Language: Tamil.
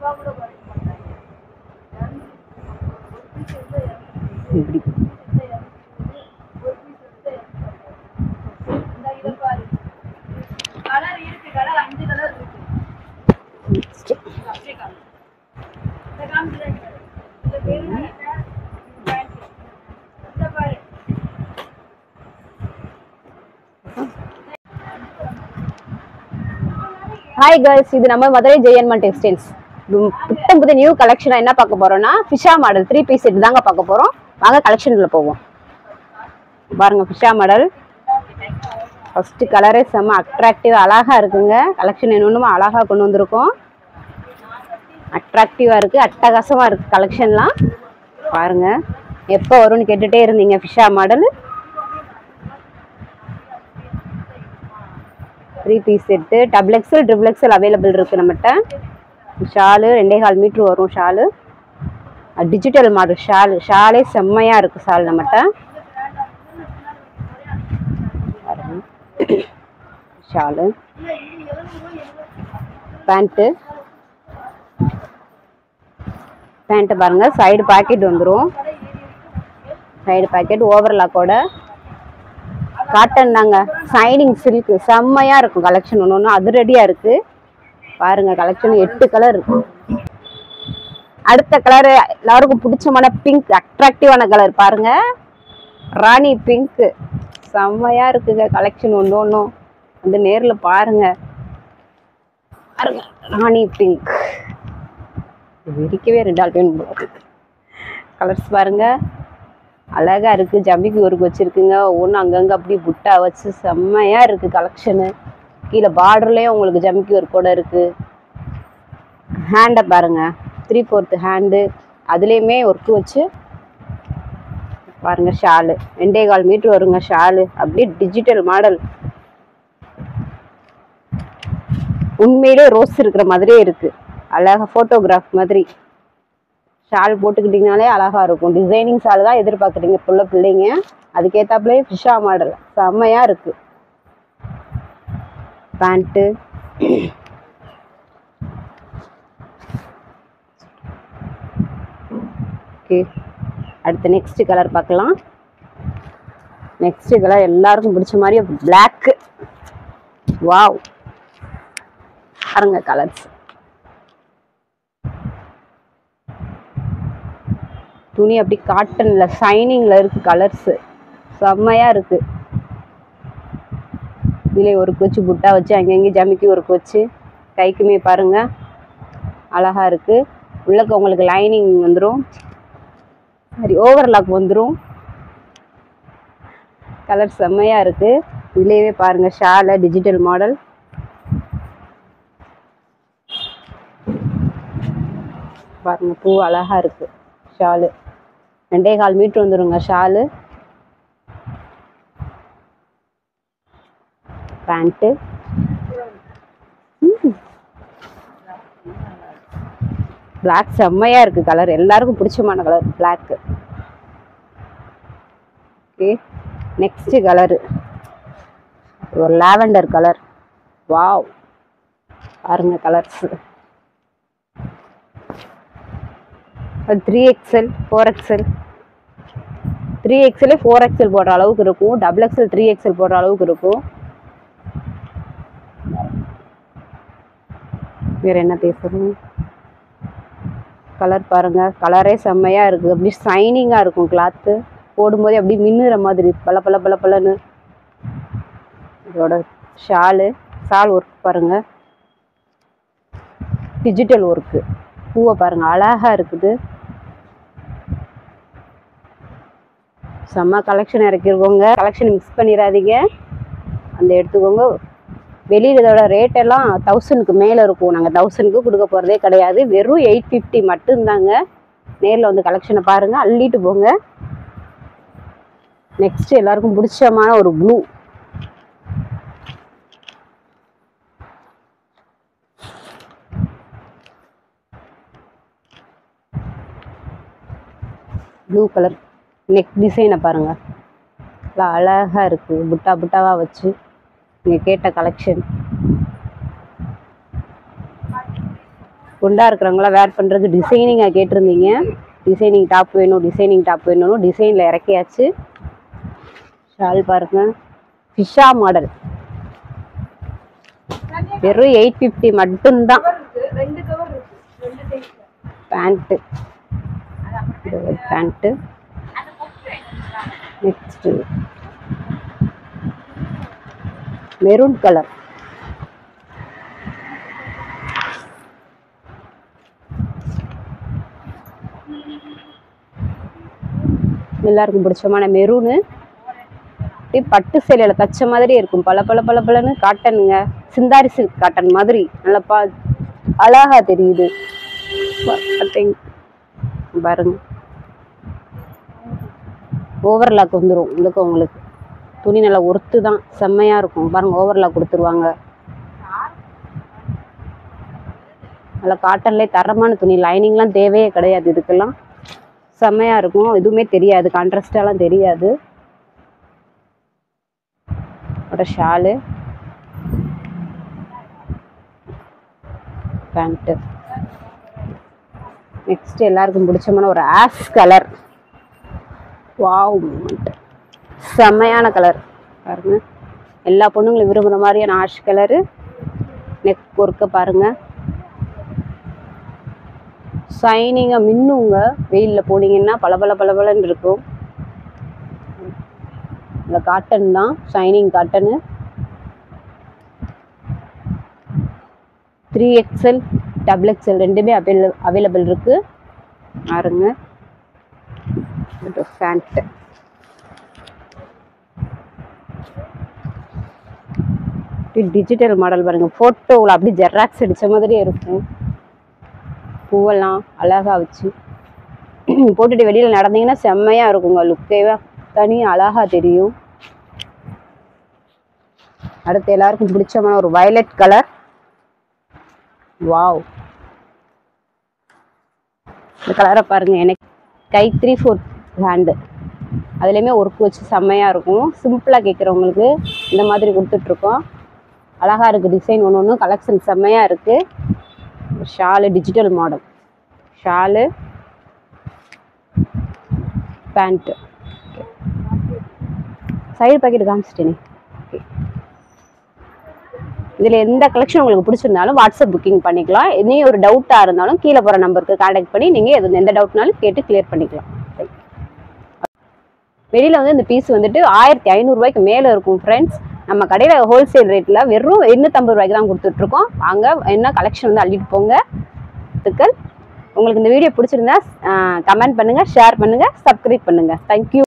இப்படி ஹாய் கேர்ள்ஸ், இது நம்ம மதுரை ஜெயன்மன் டெக்ஸ்டைல்ஸ் புத்தம் புது நியூ கலெக்ஷனா என்ன பார்க்க போறோம்னா ஃபிஷா மாடல் 3 பீஸ் செட் தாங்க பார்க்க போறோம். வாங்க கலெக்ஷன்ல போவோம். பாருங்க ஃபிஷா மாடல். ஃபர்ஸ்ட் கலரே செம்ம அட்ராக்டிவா அழகா இருக்குங்க. கலெக்ஷன் என்னொன்னுமா அழகா கொண்டு வந்திருக்கோம். அட்ராக்டிவா இருக்கு, அட்டகாசமா இருக்கு கலெக்ஷன்லாம். பாருங்க எப்போ வரும்னு கேட்டுட்டே இருந்தீங்க. ஃபிஷா model 3 piece set double XL triple XL available இருக்கு நம்மகிட்ட. ஷாலு 2.25 மீட்டர் வரும். ஷாலு டிஜிட்டல் மாடல் ஷாலே செம்மையா இருக்கு. ஷால் நம்மகிட்ட ஷாலு பேண்ட்டு பாருங்க சைடு பாக்கெட் வந்துடும். சைடு பாக்கெட் ஓவர்லாக்கோட காட்டன் தாங்க. சைனிங் சில்க் செம்மையா இருக்கும். கலெக்ஷன் ஒன்று அதிரடியா இருக்கு. பாருங்க கலெக்ஷன் 8 கலர் இருக்கு. அடுத்த கலர் எல்லாருக்கும் பிடிச்சமான பிங்க், அட்ராக்டிவான கலர் பாருங்க. ராணி பிங்க் செம்மையா இருக்குங்க. கலெக்ஷன் ஒன்றும் வந்து நேரில் பாருங்க. பாருங்க ராணி பிங்க் விரிக்கவே 2 ஆள் வேணும். கலர்ஸ் பாருங்க அழகா இருக்கு. ஜம்மிக்கு ஒர்க் வச்சிருக்குங்க. ஒவ்வொன்றும் அங்கங்க அப்படி புட்டா வச்சு செம்மையா இருக்கு கலெக்ஷனு. கீழே பார்டர்லயும் உங்களுக்கு ஜம்மிக்கு ஒர்க்கோட இருக்கு. ஹேண்டை பாருங்க 3/4 ஹேண்டு, அதுலேயுமே ஒர்க்கு வச்சு பாருங்க. ஷாலு 2.25 மீட்டர் வருங்க. ஷாலு அப்படியே டிஜிட்டல் மாடல். உண்மையிலே ரோஸ் இருக்கிற மாதிரியே இருக்கு. அழகா போட்டோகிராஃப் மாதிரி ஷால் போட்டுக்கிட்டீங்கனாலே அழகா இருக்கும். டிசைனிங் ஷால் தான் எதிர்பார்க்குறீங்க இப்போ உள்ள பிள்ளைங்க. அதுக்கேற்றாப்புலே ஃபிஷா மாடல் செம்மையா இருக்கு. Pant okay. அடுத்து நெக்ஸ்ட் கலர் பார்க்கலாம். நெக்ஸ்ட் கலர் எல்லாருக்கும் பிடிச்ச மாதிரி பிளாக். வாவ் பாருங்க கலர்ஸ். துணி அப்படி காட்டன்ல ஷைனிங்ல இருக்கு. கலர்ஸ் செம்மையா இருக்கு. இதுல ஒர்க் வச்சு புட்டா வச்சு அங்கங்கே ஜமிக்கி ஒர்க் வச்சு கைக்குமே பாருங்க அழகா இருக்கு. உள்ளக்க உங்களுக்கு லைனிங் வந்துடும். சரி ஓவர்லாக் வந்துடும். கலர் செம்மையா இருக்கு. இதுலயே பாருங்க ஷால டிஜிட்டல் மாடல். பாருங்க பூ அழகா இருக்கு. ஷாலு 2.25 மீட்டர் வந்துருங்க. ஷாலு பேண்ட்டு பிளாக் செம்மையா இருக்கு. கலர் எல்லாருக்கும் பிடிச்சமான colour black. Okay next colour ஒரு லாவெண்டர் கலர். வாவ் பாருங்க colours 3XL 4XL 3XL 4XL போடுற அளவுக்கு இருக்கும். டபுள் எக்ஸல் 3XL போடுற அளவுக்கு இருக்கும். வேற என்ன பேசுறோம். கலர் பாருங்க கலரே செம்மையா இருக்கு. அப்படி ஷைனிங்கா இருக்கும். கிளாத்து போடும்போதே அப்படி மின்னுற மாதிரி பல பல பல பலன்னு. இதோட ஷால் ஒர்க் பாருங்க டிஜிட்டல் ஒர்க்கு. பூவை பாருங்க அழகா இருக்குது. செம்ம கலெக்ஷன் இறக்கிருக்கோங்க. கலெக்ஷன் மிக்ஸ் பண்ணிடாதீங்க. அந்த எடுத்துக்கோங்க. வெளியில் இதோட ரேட் எல்லாம் 1000க்கு மேலே இருக்கும். நாங்கள் 1000க்கு கொடுக்க போகிறதே கிடையாது. வெறும் 850 மட்டும்தாங்க. நேரில் வந்து கலெக்ஷனை பாருங்கள், அள்ளிட்டு போங்க. நெக்ஸ்ட் எல்லாருக்கும் பிடிச்சமான ஒரு ப்ளூ. ப்ளூ கலர் நெக் டிசைனை பாருங்க அழகா இருக்கு. புட்டா புட்டாவா வச்சு நீங்க கேட்ட கலெக்ஷன். குண்டா இருக்கிறவங்களாம் வேர் பண்ணுறதுக்கு டிசைனிங்காக கேட்டிருந்தீங்க. டிசைனிங் டாப் வேணும், டிசைனிங் டாப் வேணும், டிசைனில் இறக்கியாச்சு. ஷால் பாருங்க, ஃபிஷா மாடல், வெறும் 850 மட்டும்தான். Pant, pant. Next maroon colour, எல்லாருக்கும் பிடிச்சமான மெரூனு. பட்டு சேலையில தச்ச மாதிரி இருக்கும், பல பல பல பலன்னு காட்டனுங்க, சிந்தாரி சில்க் காட்டன் மாதிரி நல்லா அழகா தெரியுது பாருங்க. ஓவர்லாக் வந்துடும் உங்களுக்கு, துணி நல்லா ஒர்த்து தான், செம்மையா இருக்கும் பாருங்க. ஓவர்லாக் கொடுத்துருவாங்க, நல்லா காட்டன்லேயே தரமான துணி, லைனிங்லாம் தேவையே கிடையாது இதுக்கெல்லாம், செம்மையா இருக்கும். எதுவுமே தெரியாது, கான்ட்ராஸ்டாலாம் தெரியாது. ஷாலு, பேண்ட்டு. நெக்ஸ்ட் எல்லாருக்கும் பிடிச்சமான ஒரு ஆஷ் கலர். வாவ், செம்மையான கலர் பாருங்க. எல்லா பொண்ணுங்களும் விரும்புகிற மாதிரியான ஆஷ் கலரு. நெக் ஒர்க்க பாருங்க, ஷைனிங்காக மின்னுங்க, வெயிலில் போனீங்கன்னா பளபளன்னு இருக்கும். இந்த காட்டன் தான், ஷைனிங் காட்டனு. 3XL XXL ரெண்டுமே அவைலபிள் இருக்கு பாருங்க. பேண்ட், டிஜிட்டல் மாடல் பாருங்க, போட்டோவில் அப்படி ஜெராக்ஸ் அடிச்ச மாதிரியே இருக்கும். பூவெல்லாம் அழகா வச்சு போட்டுட்டு வெளியில நடந்தீங்கன்னா செம்மையா இருக்குங்க, லுக்கே தனி அழகா தெரியும். அடுத்து எல்லாருக்கும் பிடிச்சமான ஒரு வயலட் கலர். வாவ், இந்த கலரை பாருங்க. எனக்கு கை 3/4 ஹேண்டு, அதுலேயுமே ஒர்க் வச்சு செம்மையா இருக்கும். சிம்பிளா கேட்குறவங்களுக்கு இந்த மாதிரி கொடுத்துட்ருக்கோம். அழகா இருக்கு டிசைன், ஒன்று கலெக்ஷன் செம்மையா இருக்கு. Shalu digital model, Shalu pant. Side pocket காமிச்சிட்டேனே. ஓகே, இதில் எந்த கலெக்ஷன் உங்களுக்கு பிடிச்சிருந்தாலும் வாட்ஸ்அப் புக்கிங் பண்ணிக்கலாம். இனி ஒரு டவுட்டாக இருந்தாலும் கீழே போகிற நம்பருக்கு கான்டாக்ட் பண்ணி நீங்கள் எந்த டவுட்னாலும் கேட்டு கிளியர் பண்ணிக்கலாம். வெளியில் வந்து இந்த பீஸ் வந்துட்டு 1500 ரூபாய்க்கு மேலே இருக்கும் ஃப்ரெண்ட்ஸ். நம்ம கடையில் ஹோல்சேல் ரேட்டில் வெறும் 850 ரூபாய்க்கு தான் கொடுத்துட்ருக்கோம். அங்கே என்ன கலெக்ஷன் வந்து அள்ளிட்டு போங்க. உங்களுக்கு இந்த வீடியோ பிடிச்சிருந்தா கமெண்ட் பண்ணுங்கள், ஷேர் பண்ணுங்கள், சப்ஸ்கிரைப் பண்ணுங்கள். தேங்க்யூ.